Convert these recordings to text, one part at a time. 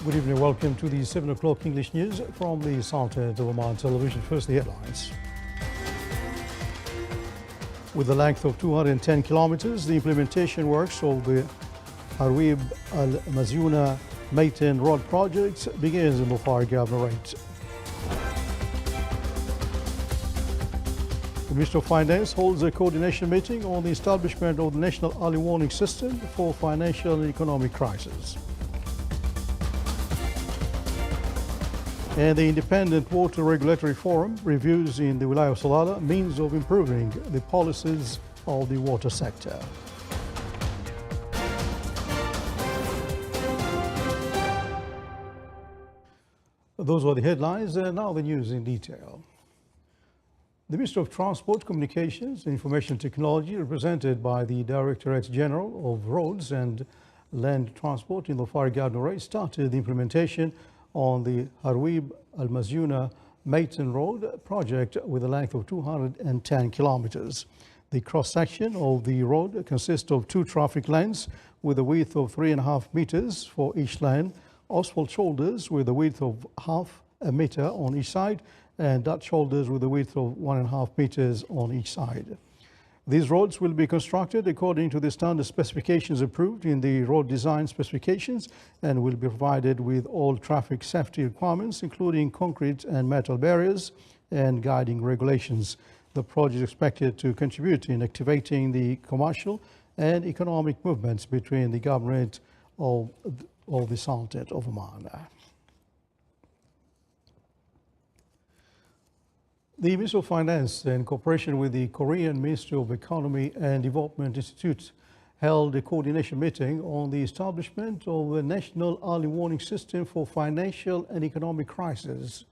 Good evening. Welcome to the 7 o'clock English news from the Sultanate of Oman television. First, the headlines. With a length of 210 kilometers, the implementation works of the Harwib Al-Mazuna Maitan Road project begins in the Dhofar Governorate. The Minister of Finance holds a coordination meeting on the establishment of the National Early Warning System for financial and economic crisis. And the Independent Water Regulatory Forum reviews in the Wilayah of Salalah means of improving the policies of the water sector. Those were the headlines, and now the news in detail. The Minister of Transport, Communications and Information Technology, represented by the Directorate General of Roads and Land Transport in the Dhofar Governorate, started the implementation on the Harwib Al-Mazuna Maitan Road project with a length of 210 kilometers. The cross-section of the road consists of 2 traffic lanes with a width of 3.5 meters for each lane, asphalt shoulders with a width of half a meter on each side, and dirt shoulders with a width of 1.5 meters on each side. These roads will be constructed according to the standard specifications approved in the road design specifications and will be provided with all traffic safety requirements, including concrete and metal barriers and guiding regulations. The project is expected to contribute in activating the commercial and economic movements between the government of the Sultanate of Oman. The Ministry of Finance, in cooperation with the Korean Ministry of Economy and Development Institute, held a coordination meeting on the establishment of a national early warning system for financial and economic crises.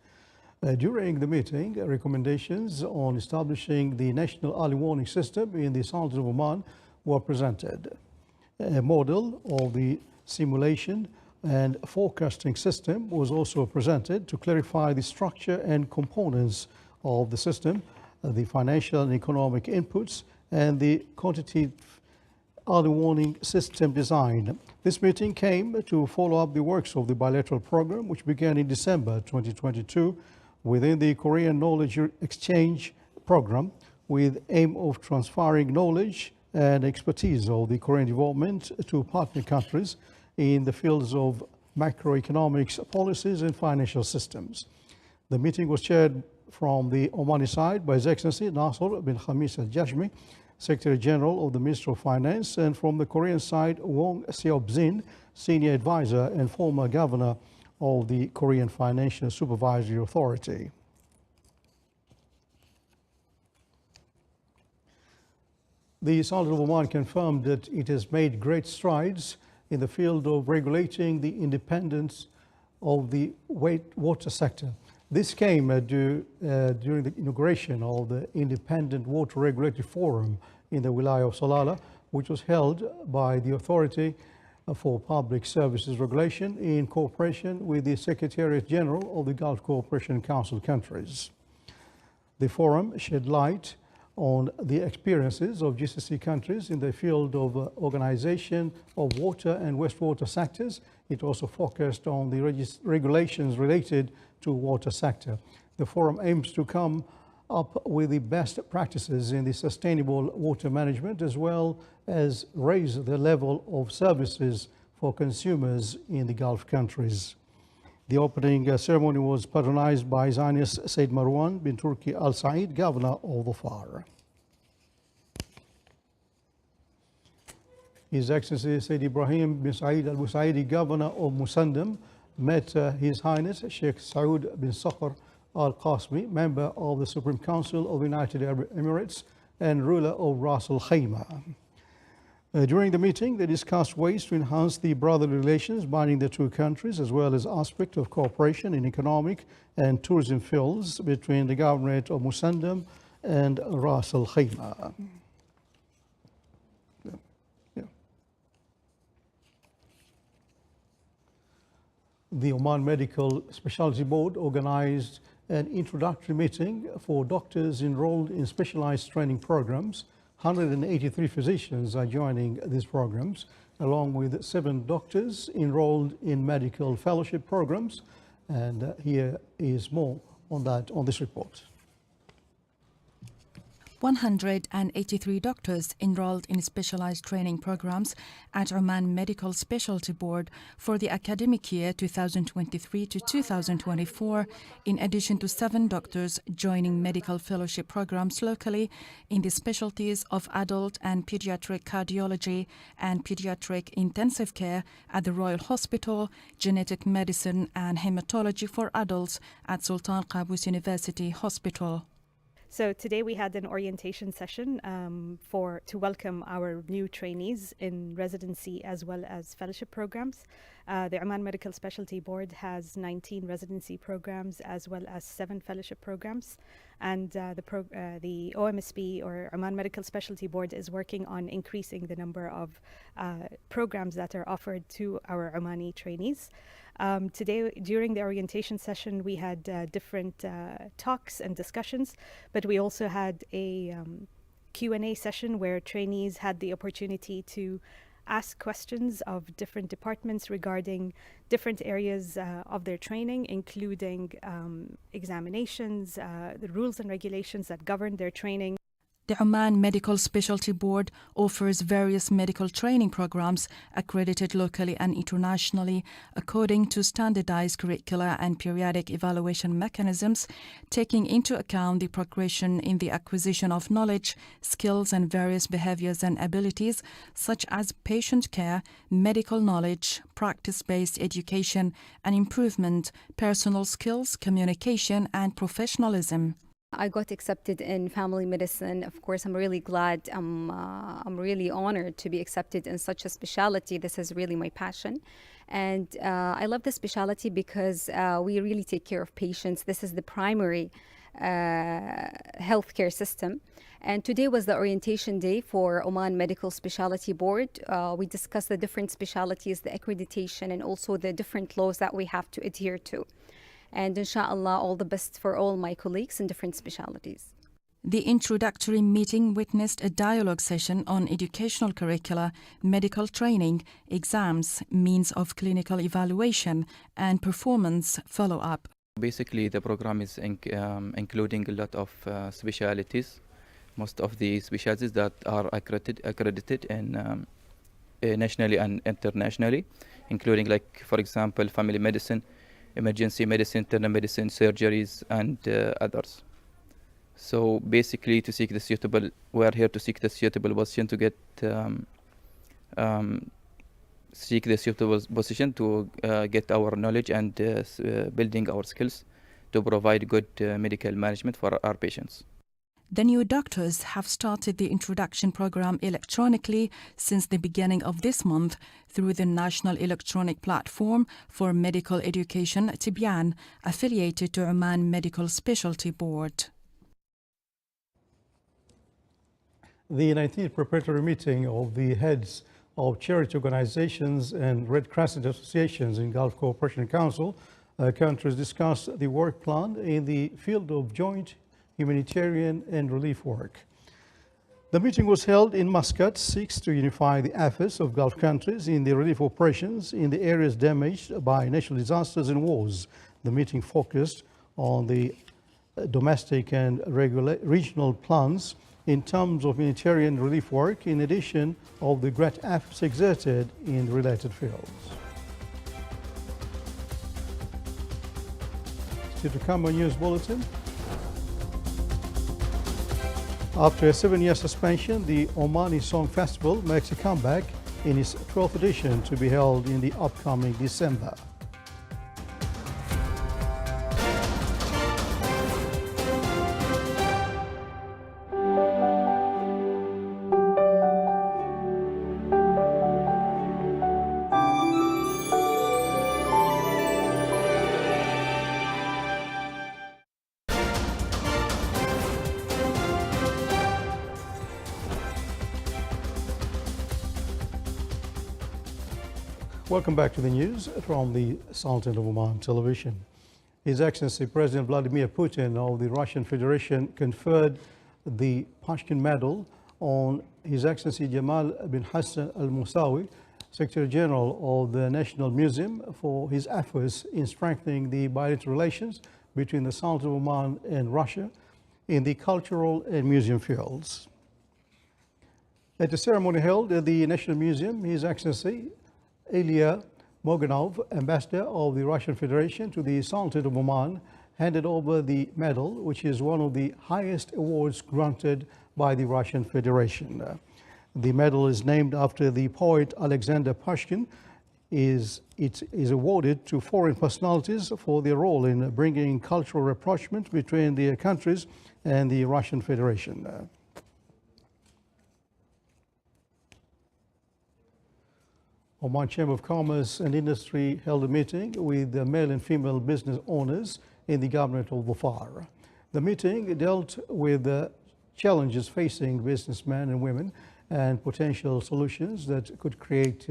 During the meeting, recommendations on establishing the national early warning system in the Sultanate of Oman were presented. A model of the simulation and forecasting system was also presented to clarify the structure and components of the system, the financial and economic inputs, and the quantitative early warning system design. This meeting came to follow up the works of the bilateral program, which began in December 2022 within the Korean Knowledge Exchange Program, with aim of transferring knowledge and expertise of the Korean development to partner countries in the fields of macroeconomics, policies, and financial systems. The meeting was chaired from the Omani side by His Excellency Nasser bin Khamis Al-Jashmi, Secretary General of the Ministry of Finance, and from the Korean side, Wong Seop-Zin, Senior Advisor and former Governor of the Korean Financial Supervisory Authority. The Sultanate of Oman confirmed that it has made great strides in the field of regulating the independence of the water sector. This came during the inauguration of the Independent Water Regulatory Forum in the Wilayah of Salalah, which was held by the Authority for Public Services Regulation in cooperation with the Secretariat General of the Gulf Cooperation Council countries. The forum shed light on the experiences of GCC countries in the field of organization of water and wastewater sectors. It also focused on the regulations related to water sector. The forum aims to come up with the best practices in the sustainable water management, as well as raise the level of services for consumers in the Gulf countries. The opening ceremony was patronized by His Highness Sayyid Marwan bin Turki Al Said, Governor of Dhofar. His Excellency Sayyid Ibrahim bin Said Al Busaidi, Governor of Musandam, met His Highness Sheikh Saud bin Sakhr Al Qasmi, member of the Supreme Council of the United Arab Emirates and ruler of Ras Al Khaimah. During the meeting, they discussed ways to enhance the brotherly relations binding the two countries, as well as aspects of cooperation in economic and tourism fields between the Governorate of Musandam and Ras Al Khaimah. The Oman Medical Specialty Board organized an introductory meeting for doctors enrolled in specialized training programs. 183 physicians are joining these programs. along with 7 doctors enrolled in medical fellowship programs. And here is more on that on this report. 183 doctors enrolled in specialized training programs at Oman Medical Specialty Board for the academic year 2023 to 2024, in addition to 7 doctors joining medical fellowship programs locally in the specialties of adult and pediatric cardiology and pediatric intensive care at the Royal Hospital, genetic medicine and hematology for adults at Sultan Qaboos University Hospital. So today we had an orientation session to welcome our new trainees in residency as well as fellowship programs. The Oman Medical Specialty Board has 19 residency programs as well as 7 fellowship programs. And the OMSB, or Oman Medical Specialty Board, is working on increasing the number of programs that are offered to our Omani trainees. Today, during the orientation session, we had different talks and discussions, but we also had a Q&A session where trainees had the opportunity to ask questions of different departments regarding different areas of their training, including examinations, the rules and regulations that govern their training. The Oman Medical Specialty Board offers various medical training programs accredited locally and internationally according to standardized curricula and periodic evaluation mechanisms, taking into account the progression in the acquisition of knowledge, skills, and various behaviors and abilities such as patient care, medical knowledge, practice-based education and improvement, personal skills, communication, and professionalism. I got accepted in family medicine. Of course, I'm really glad. I'm really honored to be accepted in such a specialty. This is really my passion. And I love this specialty because we really take care of patients. This is the primary healthcare system. And today was the orientation day for Oman Medical Specialty Board. We discussed the different specialties, the accreditation, and also the different laws that we have to adhere to. And inshallah, all the best for all my colleagues in different specialties. The introductory meeting witnessed a dialogue session on educational curricula, medical training, exams, means of clinical evaluation, and performance follow-up. Basically, the program is including a lot of specialities, most of the specialties that are accredited in, nationally and internationally, including, like, for example, family medicine, emergency medicine, internal medicine, surgeries, and others. So basically, to seek the suitable, we are here to seek the suitable position to get, seek the suitable position to get our knowledge and building our skills to provide good medical management for our patients. The new doctors have started the introduction program electronically since the beginning of this month through the National Electronic Platform for Medical Education, Tibyan, affiliated to Oman Medical Specialty Board. The 19th preparatory meeting of the heads of charity organizations and Red Crescent associations in Gulf Cooperation Council countries discussed the work plan in the field of joint humanitarian and relief work. The meeting was held in Muscat, seeks to unify the efforts of Gulf countries in the relief operations in the areas damaged by natural disasters and wars. The meeting focused on the domestic and regional plans in terms of humanitarian relief work, in addition of the great efforts exerted in related fields. Still to come on News Bulletin. After a 7-year suspension, the Omani Song Festival makes a comeback in its 12th edition to be held in the upcoming December. Welcome back to the news from the Sultan of Oman television. His Excellency President Vladimir Putin of the Russian Federation conferred the Pushkin Medal on His Excellency Jamal bin Hassan al-Musawi, Secretary General of the National Museum, for his efforts in strengthening the bilateral relations between the Sultan of Oman and Russia in the cultural and museum fields. At a ceremony held at the National Museum, His Excellency Ilya Moganov, Ambassador of the Russian Federation to the Sultan of Oman, handed over the medal, which is one of the highest awards granted by the Russian Federation. The medal is named after the poet Alexander Pushkin. It is awarded to foreign personalities for their role in bringing cultural rapprochement between their countries and the Russian Federation. Oman Chamber of Commerce and Industry held a meeting with the male and female business owners in the governorate of Dhofar. The meeting dealt with the challenges facing businessmen and women and potential solutions that could create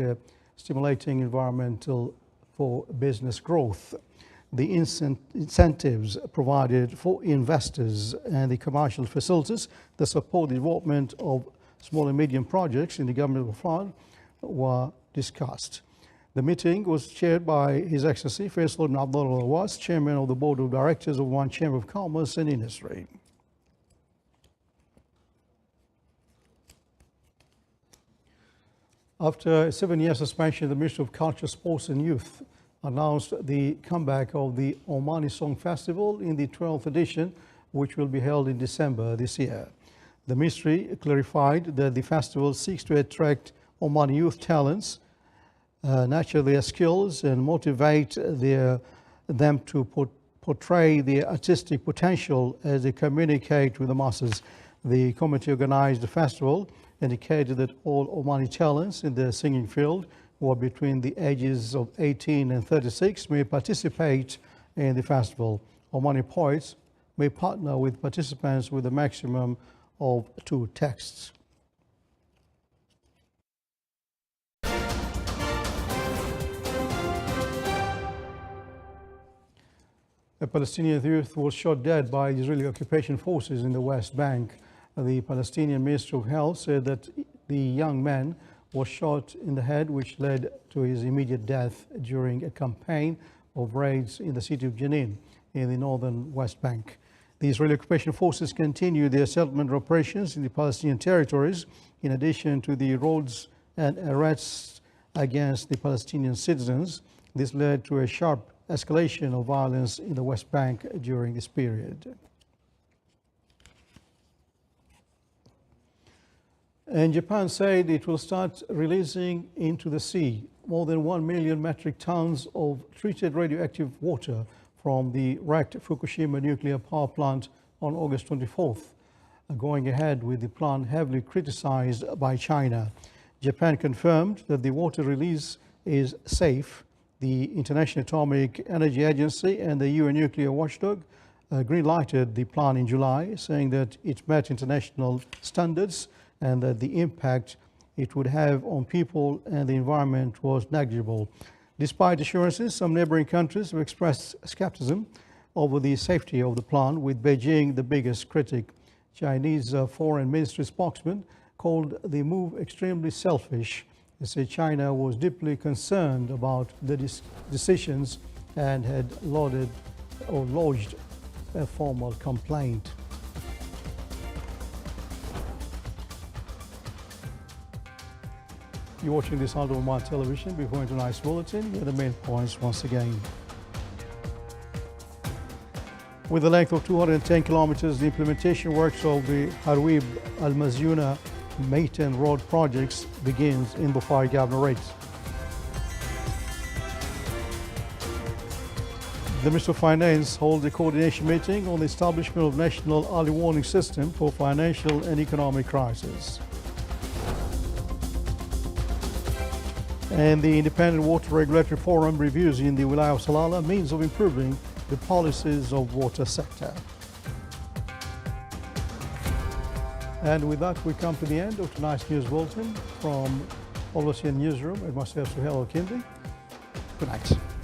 stimulating environmental for business growth. The incentives provided for investors and the commercial facilities that support the development of small and medium projects in the government of Dhofar were discussed. The meeting was chaired by His Excellency Faisal ibn Abdullah Al-Awas, Chairman of the Board of Directors of Oman Chamber of Commerce and Industry. After a 7-year suspension, the Ministry of Culture, Sports and Youth announced the comeback of the Omani Song Festival in the 12th edition, which will be held in December this year. The Ministry clarified that the festival seeks to attract Omani youth talents, nurture their skills and motivate them to portray their artistic potential as they communicate with the masses. The committee organized the festival indicated that all Omani talents in the singing field who are between the ages of 18 and 36 may participate in the festival. Omani poets may partner with participants with a maximum of 2 texts. A Palestinian youth was shot dead by Israeli occupation forces in the West Bank. The Palestinian Ministry of Health said that the young man was shot in the head, which led to his immediate death during a campaign of raids in the city of Jenin in the northern West Bank. The Israeli occupation forces continue their settlement operations in the Palestinian territories, in addition to the raids and arrests against the Palestinian citizens. This led to a sharp escalation of violence in the West Bank during this period. And Japan said it will start releasing into the sea more than 1 million metric tons of treated radioactive water from the wrecked Fukushima nuclear power plant on August 24th, going ahead with the plant heavily criticized by China. Japan confirmed that the water release is safe. The International Atomic Energy Agency and the UN nuclear watchdog green-lighted the plan in July, saying that it met international standards and that the impact it would have on people and the environment was negligible. Despite assurances, some neighboring countries have expressed skepticism over the safety of the plant, with Beijing the biggest critic. Chinese Foreign Ministry spokesman called the move extremely selfish. They said China was deeply concerned about the decisions and had lodged a formal complaint. You're watching this on Oman television. Before tonight's bulletin, here are the main points once again. With a length of 210 kilometers, the implementation works of the Harwib Al-Mazyuna Maytan Road projects begins in Dhofar Governorate. The Ministry of Finance holds a coordination meeting on the establishment of National Early Warning System for Financial and Economic Crisis. And the Independent Water Regulatory Forum reviews in the Wilaya of Salalah means of improving the policies of water sector. And with that, we come to the end of tonight's news bulletin from all of us here in the newsroom and myself, Suhail Al-Kindi. Good night.